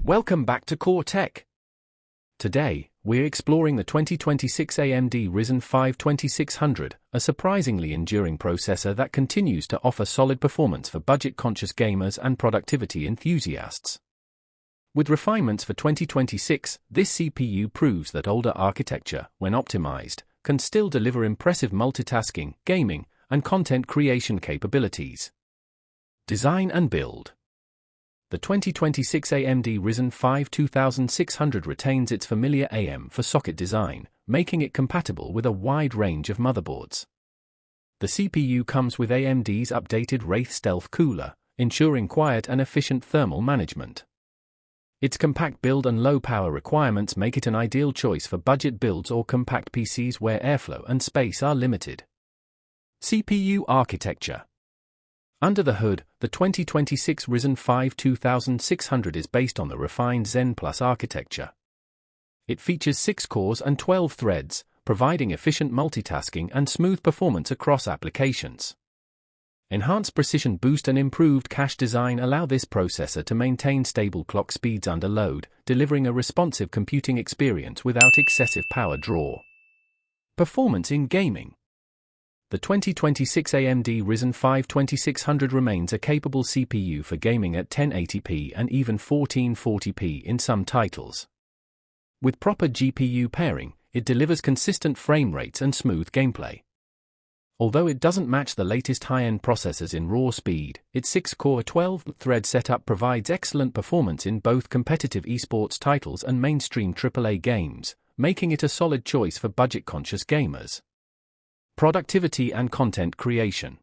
Welcome back to Core Tech. Today, we're exploring the 2026 AMD Ryzen 5 2600, a surprisingly enduring processor that continues to offer solid performance for budget-conscious gamers and productivity enthusiasts. With refinements for 2026, this CPU proves that older architecture, when optimized, can still deliver impressive multitasking, gaming, and content creation capabilities. Design and build. The 2026 AMD Ryzen 5 2600 retains its familiar AM for socket design, making it compatible with a wide range of motherboards. The CPU comes with AMD's updated Wraith Stealth cooler, ensuring quiet and efficient thermal management. Its compact build and low power requirements make it an ideal choice for budget builds or compact PCs where airflow and space are limited. CPU architecture. Under the hood, the 2026 Ryzen 5 2600 is based on the refined Zen Plus architecture. It features 6 cores and 12 threads, providing efficient multitasking and smooth performance across applications. Enhanced precision boost and improved cache design allow this processor to maintain stable clock speeds under load, delivering a responsive computing experience without excessive power draw. Performance in gaming. The 2026 AMD Ryzen 5 2600 remains a capable CPU for gaming at 1080p and even 1440p in some titles. With proper GPU pairing, it delivers consistent frame rates and smooth gameplay. Although it doesn't match the latest high-end processors in raw speed, its 6-core 12-thread setup provides excellent performance in both competitive esports titles and mainstream AAA games, making it a solid choice for budget-conscious gamers. Productivity and content creation.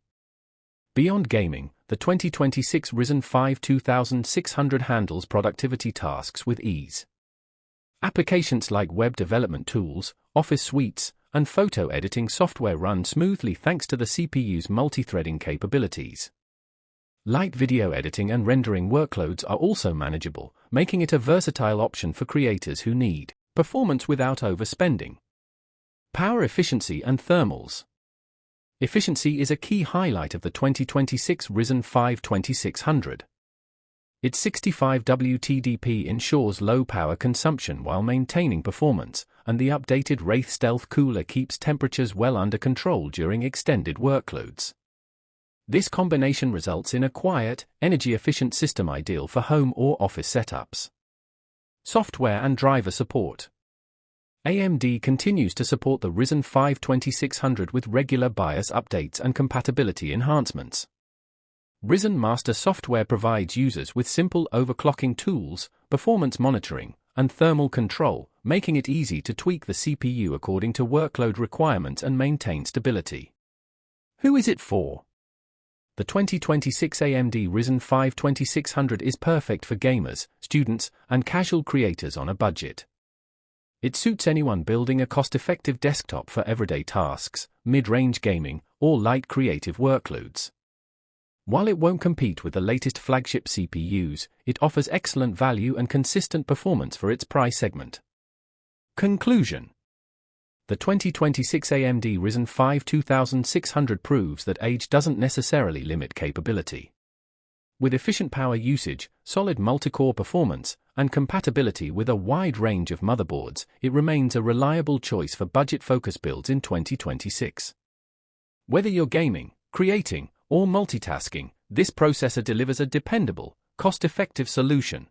Beyond gaming, the 2026 Ryzen 5 2600 handles productivity tasks with ease. Applications like web development tools, office suites, and photo editing software run smoothly thanks to the CPU's multi-threading capabilities. Light video editing and rendering workloads are also manageable, making it a versatile option for creators who need performance without overspending. Power efficiency and thermals. Efficiency is a key highlight of the 2026 Ryzen 5 2600. Its 65W TDP ensures low power consumption while maintaining performance, and the updated Wraith Stealth cooler keeps temperatures well under control during extended workloads. This combination results in a quiet, energy-efficient system ideal for home or office setups. Software and driver support. AMD continues to support the Ryzen 5 2600 with regular BIOS updates and compatibility enhancements. Ryzen Master software provides users with simple overclocking tools, performance monitoring, and thermal control, making it easy to tweak the CPU according to workload requirements and maintain stability. Who is it for? The 2026 AMD Ryzen 5 2600 is perfect for gamers, students, and casual creators on a budget. It suits anyone building a cost-effective desktop for everyday tasks, mid-range gaming, or light creative workloads. While it won't compete with the latest flagship CPUs, it offers excellent value and consistent performance for its price segment. Conclusion. The 2026 AMD Ryzen 5 2600 proves that age doesn't necessarily limit capability. With efficient power usage, solid multi-core performance, and compatibility with a wide range of motherboards, it remains a reliable choice for budget-focused builds in 2026. Whether you're gaming, creating, or multitasking, this processor delivers a dependable, cost-effective solution.